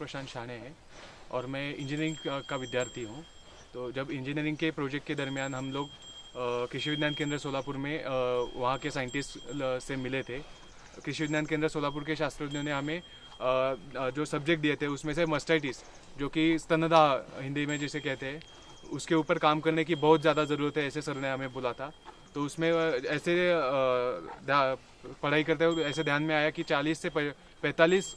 प्रशांत शाणे है और मैं इंजीनियरिंग का विद्यार्थी हूँ। तो जब इंजीनियरिंग के प्रोजेक्ट के दरमियान हम लोग कृषि विज्ञान केंद्र सोलापुर में वहाँ के साइंटिस्ट से मिले थे। कृषि विज्ञान केंद्र सोलापुर के शास्त्रज्ञों ने हमें जो सब्जेक्ट दिए थे उसमें से मस्टाइटिस, जो कि स्तनदा हिंदी में जिसे कहते हैं, उसके ऊपर काम करने की बहुत ज़्यादा ज़रूरत है, ऐसे सर ने हमें बोला था। तो उसमें ऐसे पढ़ाई करते हुए ऐसे ध्यान में आया कि 40 से 45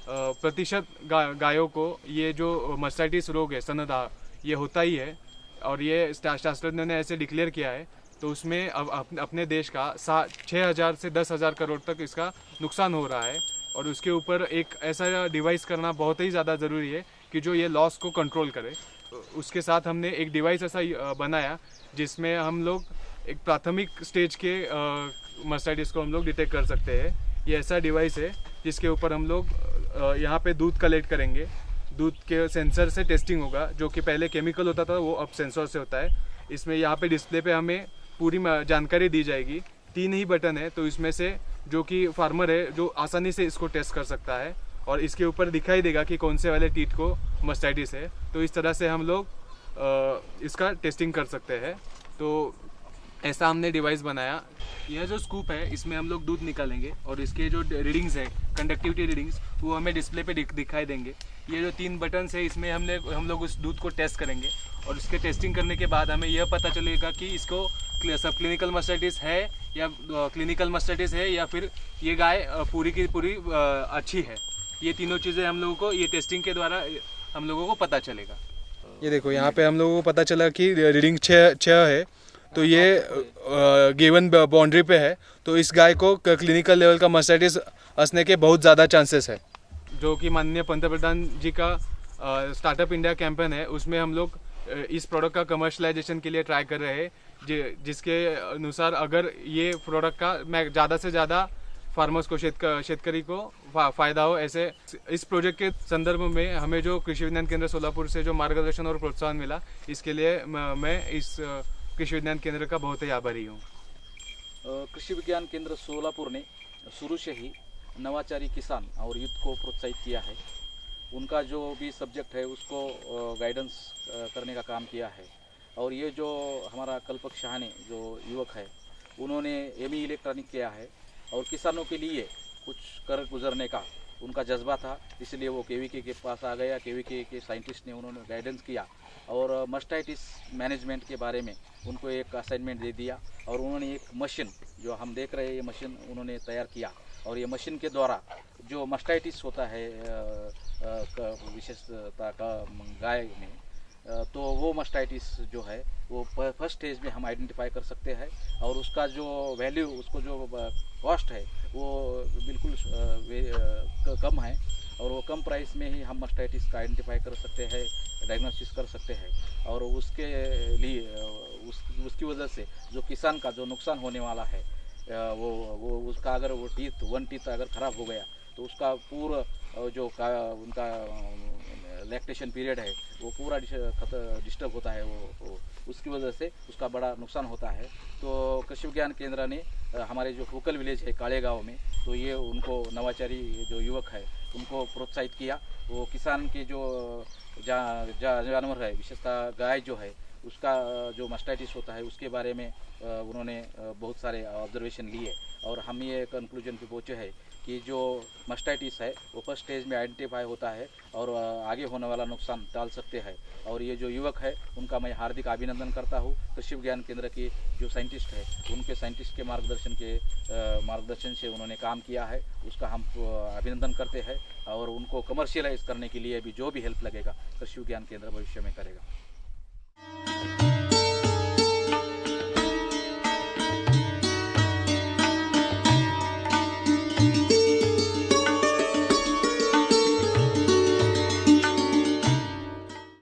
प्रतिशत गायों को ये जो मस्टाइटिस रोग है स्तनदा, ये होता ही है और ये शास्त्रज्ञों ने ऐसे डिक्लेयर किया है। तो उसमें अब अपने देश का 6,000 से 10,000 करोड़ तक इसका नुकसान हो रहा है और उसके ऊपर एक ऐसा डिवाइस करना बहुत ही ज़्यादा ज़रूरी है कि जो ये लॉस को कंट्रोल करे। उसके साथ हमने एक डिवाइस ऐसा बनाया जिसमें हम लोग एक प्राथमिक स्टेज के मस्टाइटिस को हम लोग डिटेक्ट कर सकते हैं। ये ऐसा डिवाइस है जिसके ऊपर हम लोग यहाँ पे दूध कलेक्ट करेंगे, दूध के सेंसर से टेस्टिंग होगा, जो कि पहले केमिकल होता था वो अब सेंसर से होता है। इसमें यहाँ पे डिस्प्ले पे हमें पूरी जानकारी दी जाएगी। 3 ही बटन है, तो इसमें से जो कि फार्मर है जो आसानी से इसको टेस्ट कर सकता है और इसके ऊपर दिखाई देगा कि कौन से वाले टीथ को मस्टाइटिस है। तो इस तरह से हम लोग इसका टेस्टिंग कर सकते हैं। तो ऐसा हमने डिवाइस बनाया। यह जो स्कूप है इसमें हम लोग दूध निकालेंगे और इसके जो रीडिंग्स है, कंडक्टिविटी रीडिंग्स, वो हमें डिस्प्ले पे दिखाई देंगे। ये जो 3 बटन्स है इसमें हम लोग उस दूध को टेस्ट करेंगे और इसके टेस्टिंग करने के बाद हमें यह पता चलेगा कि इसको सब क्लिनिकल मस्टाइटिस है या क्लिनिकल मस्टाइटिस है या फिर ये गाय पूरी की पूरी अच्छी है। ये तीनों चीज़ें हम लोगों को ये टेस्टिंग के द्वारा हम लोगों को पता चलेगा। ये देखो यहाँ पे हम लोगों को पता चला कि रीडिंग 6 है, तो ये गिवन बाउंड्री पे है। तो इस गाय को क्लिनिकल लेवल का मस्टाइटिस असने के बहुत ज़्यादा चांसेस है। जो कि माननीय पंतप्रधान जी का स्टार्टअप इंडिया कैंपेन है, उसमें हम लोग इस प्रोडक्ट का कमर्शलाइजेशन के लिए ट्राई कर रहे हैं, जिसके अनुसार अगर ये प्रोडक्ट का मैं ज़्यादा से ज़्यादा फार्मर्स को शेतकरी को फ़ायदा हो। ऐसे इस प्रोजेक्ट के संदर्भ में हमें जो कृषि विज्ञान केंद्र सोलापुर से जो मार्गदर्शन और प्रोत्साहन मिला, इसके लिए मैं इस कृषि विज्ञान केंद्र का बहुत ही आभारी हूँ। कृषि विज्ञान केंद्र सोलापुर ने शुरू से ही नवाचारी किसान और युद्ध को प्रोत्साहित किया है। उनका जो भी सब्जेक्ट है उसको गाइडेंस करने का काम किया है। और ये जो हमारा कल्पक शाहने जो युवक है, उन्होंने एमई इलेक्ट्रॉनिक किया है और किसानों के लिए कुछ कर गुजरने का उनका जज्बा था, इसलिए वो केवीके के पास आ गया। केवीके के साइंटिस्ट ने उन्होंने गाइडेंस किया और मस्टाइटिस मैनेजमेंट के बारे में उनको एक असाइनमेंट दे दिया और उन्होंने एक मशीन जो हम देख रहे हैं, ये मशीन उन्होंने तैयार किया और ये मशीन के द्वारा जो मस्टाइटिस होता है विशेषता का गाय में, तो वो मस्टाइटिस जो है वो फर्स्ट स्टेज में हम आइडेंटिफाई कर सकते हैं और उसका जो वैल्यू, उसको जो कॉस्ट है वो बिल्कुल कम है और वो कम प्राइस में ही हम मस्टाइटिस का आइडेंटिफाई कर सकते हैं, डायग्नोसिस कर सकते हैं। और उसके लिए उसकी वजह से जो किसान का जो नुकसान होने वाला है, वो उसका अगर वो वन टीथ अगर ख़राब हो गया तो उसका पूरा जो उनका लैक्टेशन पीरियड है वो पूरा डिस्टर्ब होता है, वो उसकी वजह से उसका बड़ा नुकसान होता है। तो कृषि विज्ञान केंद्र ने हमारे जो फोकल विलेज है काले गाँव में, तो ये उनको नवाचारी जो युवक है उनको प्रोत्साहित किया। वो किसान के जो जानवर है, विशेषतः गाय जो है, उसका जो मस्टाइटिस होता है उसके बारे में उन्होंने बहुत सारे ऑब्जर्वेशन लिए और हम ये कंक्लूजन पे पहुँचे हैं कि जो मस्टाइटिस है वो फर्स्ट स्टेज में आइडेंटिफाई होता है और आगे होने वाला नुकसान टाल सकते हैं। और ये जो युवक है उनका मैं हार्दिक अभिनंदन करता हूँ। कृषि विज्ञान केंद्र के जो साइंटिस्ट है, उनके साइंटिस्ट के मार्गदर्शन से उन्होंने काम किया है, उसका हम अभिनंदन करते हैं और उनको कमर्शियलाइज करने के लिए भी जो भी हेल्प लगेगा कृषि विज्ञान केंद्र भविष्य में करेगा।